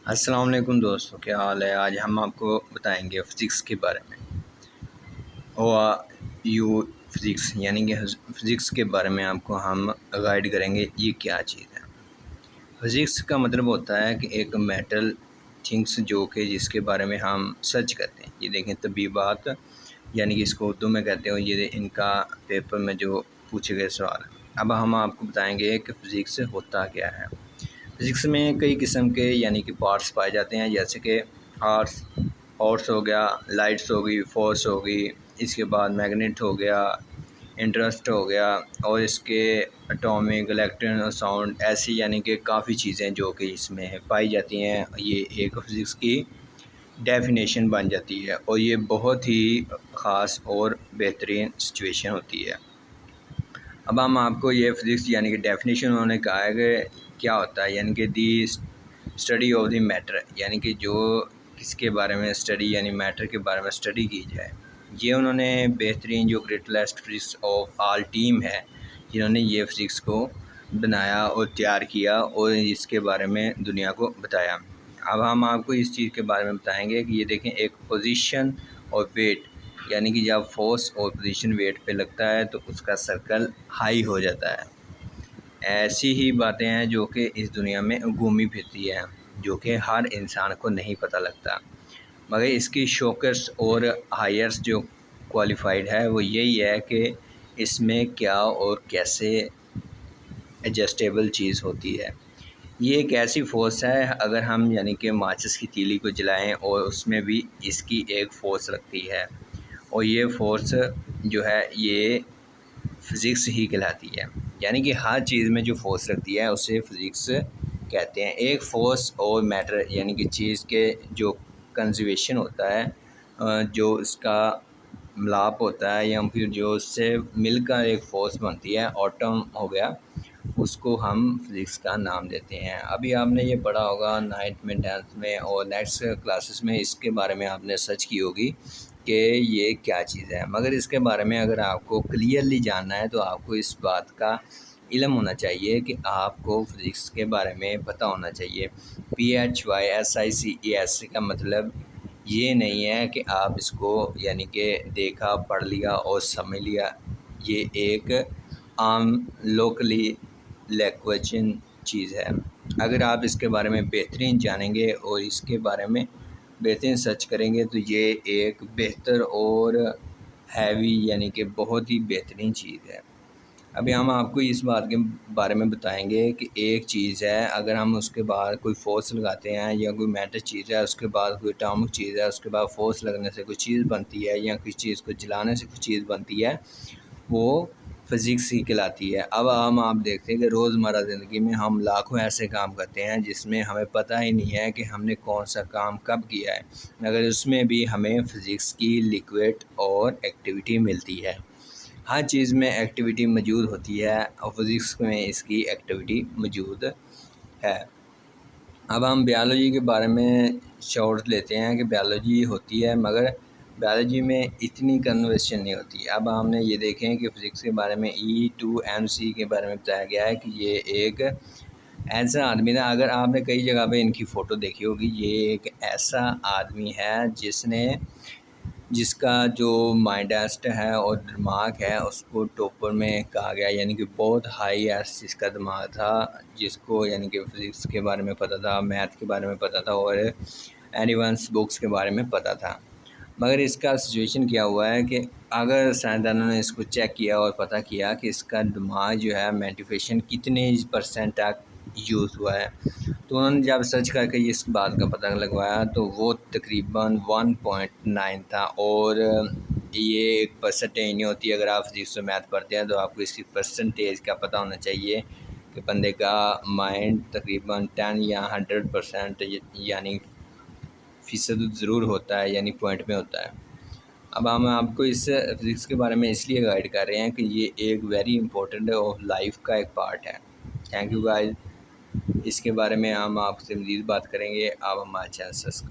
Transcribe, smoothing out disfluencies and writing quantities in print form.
अस्सलाम वालेकुम दोस्तों, क्या हाल है। आज हम आपको बताएंगे फ़िज़िक्स के बारे में। यू फ़िज़िक्स यानी कि फ़िज़िक्स के बारे में आपको हम गाइड करेंगे। ये क्या चीज़ है। फ़िज़िक्स का मतलब होता है कि एक मेटल थिंग्स जो कि जिसके बारे में हम सर्च करते हैं। ये देखें तबीबात यानी कि इसको उर्दू में कहते हैं। ये इनका पेपर में जो पूछे गए सवाल हैं। अब हम आपको बताएंगे कि फ़िज़िक्स होता क्या है। फ़िज़िक्स में कई किस्म के यानी कि पार्ट्स पाए जाते हैं, जैसे कि हॉर्स हॉर्स हो गया, लाइट्स हो गई, फोर्स हो गई, इसके बाद मैग्नेट हो गया, इंटरेस्ट हो गया, और इसके एटॉमिक, इलेक्ट्रॉन और साउंड, ऐसी यानी कि काफ़ी चीज़ें जो कि इसमें पाई जाती हैं। ये एक फ़िज़िक्स की डेफिनेशन बन जाती है और ये बहुत ही ख़ास और बेहतरीन सिचुएशन होती है। अब हम आपको ये फ़िज़िक्स यानी कि डेफिनेशन उन्होंने कहा है कि क्या होता है, यानी कि दी स्टडी ऑफ द मैटर, यानी कि जो किसके बारे में स्टडी यानी मैटर के बारे में स्टडी की जाए। ये उन्होंने बेहतरीन जो greatest physics of all team है, जिन्होंने ये फ़िज़िक्स को बनाया और तैयार किया और इसके बारे में दुनिया को बताया। अब हम आपको इस चीज़ के बारे में बताएंगे कि ये देखें, एक पोजीशन और वेट, यानी कि जब फोर्स और पोजीशन वेट पे लगता है तो उसका सर्कल हाई हो जाता है। ऐसी ही बातें हैं जो कि इस दुनिया में घूमी फिरती हैं, जो कि हर इंसान को नहीं पता लगता, मगर इसकी शोकर्स और हायर्स जो क्वालिफाइड है वो यही है कि इसमें क्या और कैसे एडजस्टेबल चीज़ होती है। ये एक ऐसी फोर्स है, अगर हम यानी कि माचिस की तीली को जलाएं और उसमें भी इसकी एक फ़ोर्स लगती है, और ये फ़ोर्स जो है ये फ़िज़िक्स ही कहलाती है। यानी कि हर चीज़ में जो फ़ोर्स लगती है उसे फ़िज़िक्स कहते हैं। एक फ़ोर्स और मैटर यानी कि चीज़ के जो कंजर्वेशन होता है, जो इसका मिलाप होता है या फिर जो उससे मिलकर एक फ़ोर्स बनती है, एटम हो गया, उसको हम फ़िज़िक्स का नाम देते हैं। अभी आपने ये पढ़ा होगा 9th में, 10th में और नेक्स्ट क्लासेस में, इसके बारे में आपने सर्च की होगी कि ये क्या चीज़ है। मगर इसके बारे में अगर आपको क्लियरली जानना है तो आपको इस बात का इल्म होना चाहिए कि आपको फ़िज़िक्स के बारे में पता होना चाहिए। PHYSICS का मतलब ये नहीं है कि आप इसको यानी कि देखा, पढ़ लिया और समझ लिया। ये एक आम लोकली लैंग्वेजिन चीज़ है। अगर आप इसके बारे में बेहतरीन जानेंगे और इसके बारे में बेहतरीन सर्च करेंगे तो ये एक बेहतर और हैवी यानी कि बहुत ही बेहतरीन चीज़ है। अभी हम आपको इस बात के बारे में बताएंगे कि एक चीज़ है, अगर हम उसके बाद कोई फोर्स लगाते हैं या कोई मैटर चीज़ है, उसके बाद कोई एटॉमिक चीज़ है, उसके बाद फोर्स लगने से कोई चीज़ बनती है या किसी चीज़ को जलाने से कोई चीज़ बनती है, वो फ़िज़िक्स ही कहलाती है। अब हम आप देखते हैं कि रोज़मर्रा ज़िंदगी में हम लाखों ऐसे काम करते हैं जिसमें हमें पता ही नहीं है कि हमने कौन सा काम कब किया है, मगर उसमें भी हमें फ़िज़िक्स की लिक्विड और एक्टिविटी मिलती है। हर चीज़ में एक्टिविटी मौजूद होती है और फ़िज़िक्स में इसकी एक्टिविटी मौजूद है। अब हम बायोलॉजी के बारे में शॉर्ट लेते हैं कि बायोलॉजी होती है, मगर बायोलॉजी में इतनी कन्वर्सेशन नहीं होती। अब हमने ये देखें कि फ़िज़िक्स के बारे में E2MC के बारे में बताया गया है कि ये एक ऐसा आदमी था, अगर आपने कई जगह पे इनकी फ़ोटो देखी होगी, ये एक ऐसा आदमी है जिसका जो माइंडेस्ट है और दिमाग है उसको टॉपर में कहा गया, यानी कि बहुत हाई एस जिसका दिमाग था, जिसको यानी कि फ़िज़िक्स के बारे में पता था, मैथ के बारे में पता था और एनिवंस बुक्स के बारे में पता था। मगर इसका सिचुएशन क्या हुआ है कि अगर साइंसदानों ने इसको चेक किया और पता किया कि इसका दिमाग जो है मोटिवेशन कितने % तक यूज़ हुआ है, तो उन्होंने जब सर्च करके इस बात का पता लगवाया तो वो तकरीबन 1.9 था। और ये एक परसेंटेज नहीं होती। अगर आप फिजिक्स में मैथ पढ़ते हैं तो आपको इसकी परसेंटेज का पता होना चाहिए कि बंदे का माइंड तकरीबन 10 या 100% यानी फ़ीसद ज़रूर होता है, यानी पॉइंट में होता है। अब हम आपको इस फिज़िक्स के बारे में इसलिए गाइड कर रहे हैं कि ये एक वेरी इंपॉर्टेंट ऑफ लाइफ का एक पार्ट है। Thank you guys. इसके बारे में हम आपसे मज़ीद बात करेंगे। आप हमारे चैनल सब्सक्राइब